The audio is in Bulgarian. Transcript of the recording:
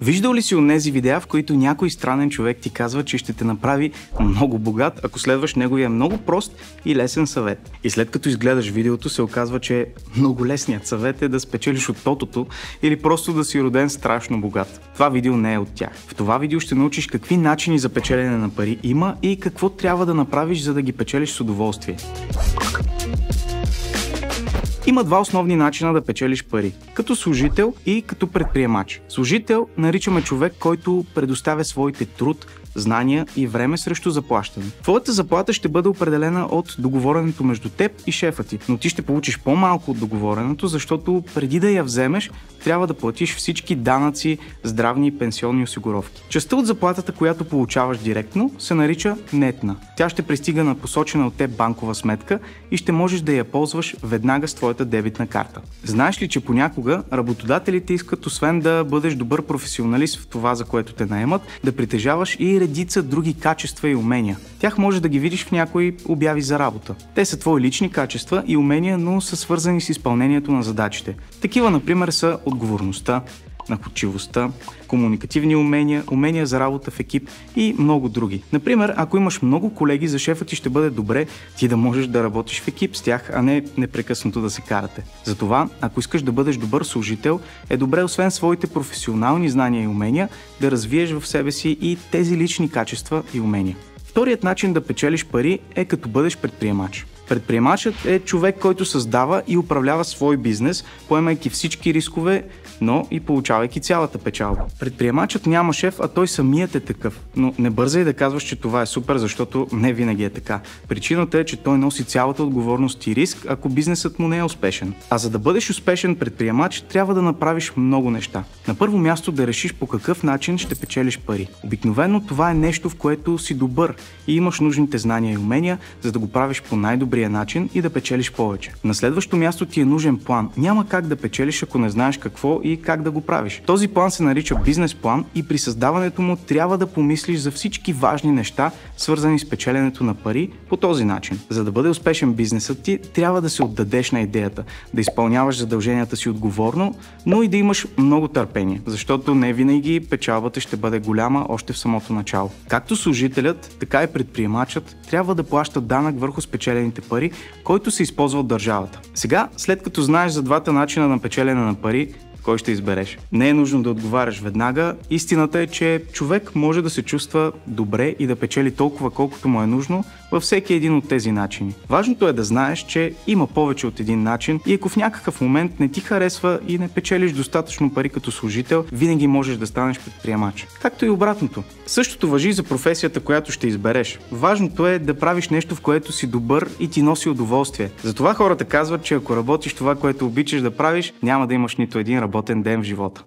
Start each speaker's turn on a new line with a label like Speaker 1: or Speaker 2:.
Speaker 1: Виждал ли си онези видеа, в които някой странен човек ти казва, че ще те направи много богат, ако следваш неговия много прост и лесен съвет? И след като изгледаш видеото, се оказва, че много лесният съвет е да спечелиш от тотото или просто да си роден страшно богат. Това видео не е от тях. В това видео ще научиш какви начини за печелене на пари има и какво трябва да направиш, за да ги печелиш с удоволствие. Има два основни начина да печелиш пари – като служител и като предприемач. Служител наричаме човек, който предоставя своите труд, знания и време срещу заплащане. Твоята заплата ще бъде определена от договореното между теб и шефа ти, но ти ще получиш по-малко от договореното, защото преди да я вземеш, трябва да платиш всички данъци, здравни и пенсионни осигуровки. Частта от заплатата, която получаваш директно, се нарича нетна. Тя ще пристига на посочена от теб банкова сметка и ще можеш да я ползваш веднага с твоята дебитна карта. Знаеш ли, че понякога работодателите искат, освен да бъдеш добър професионалист в това, за което те наемат, да притежаваш и редица други качества и умения. Тях може да ги видиш в някои обяви за работа. Те са твои лични качества и умения, но са свързани с изпълнението на задачите. Такива, например, са отговорността, находчивостта, комуникативни умения, умения за работа в екип и много други. Например, ако имаш много колеги, за шефа ти ще бъде добре ти да можеш да работиш в екип с тях, а не непрекъснато да се карате. Затова, ако искаш да бъдеш добър служител, е добре освен своите професионални знания и умения, да развиеш в себе си и тези лични качества и умения. Вторият начин да печелиш пари е като бъдеш предприемач. Предприемачът е човек, който създава и управлява свой бизнес, поемайки всички рискове, но и получавайки цялата печалба. Предприемачът няма шеф, а той самият е такъв. Но не бързай да казваш, че това е супер, защото не винаги е така. Причината е, че той носи цялата отговорност и риск, ако бизнесът му не е успешен. А за да бъдеш успешен предприемач, трябва да направиш много неща. На първо място да решиш по какъв начин ще печелиш пари. Обикновено това е нещо, в което си добър и имаш нужните знания и умения, за да го правиш по най-добрия начин и да печелиш повече. На следващо място ти е нужен план. Няма как да печелиш, ако не знаеш какво и как да го правиш. Този план се нарича бизнес план и при създаването му трябва да помислиш за всички важни неща, свързани с печеленето на пари по този начин. За да бъде успешен бизнесът ти, трябва да се отдадеш на идеята, да изпълняваш задълженията си отговорно, но и да имаш много търпение, защото не винаги печалбата ще бъде голяма още в самото начало. Както служителят, така и предприемачът трябва да плащат данък върху спечелените пари, който се използва от държавата. Сега, след като знаеш за двата начина на печелене на пари, кой ще избереш? Не е нужно да отговаряш веднага. Истината е, че човек може да се чувства добре и да печели толкова колкото му е нужно във всеки един от тези начини. Важното е да знаеш, че има повече от един начин и ако в някакъв момент не ти харесва и не печелиш достатъчно пари като служител, винаги можеш да станеш предприемач. Както и обратното. Същото важи за професията, която ще избереш. Важното е да правиш нещо, в което си добър и ти носи удоволствие. Затова хората казват, че ако работиш това, което обичаш да правиш, няма да имаш нито един работен ден в живота.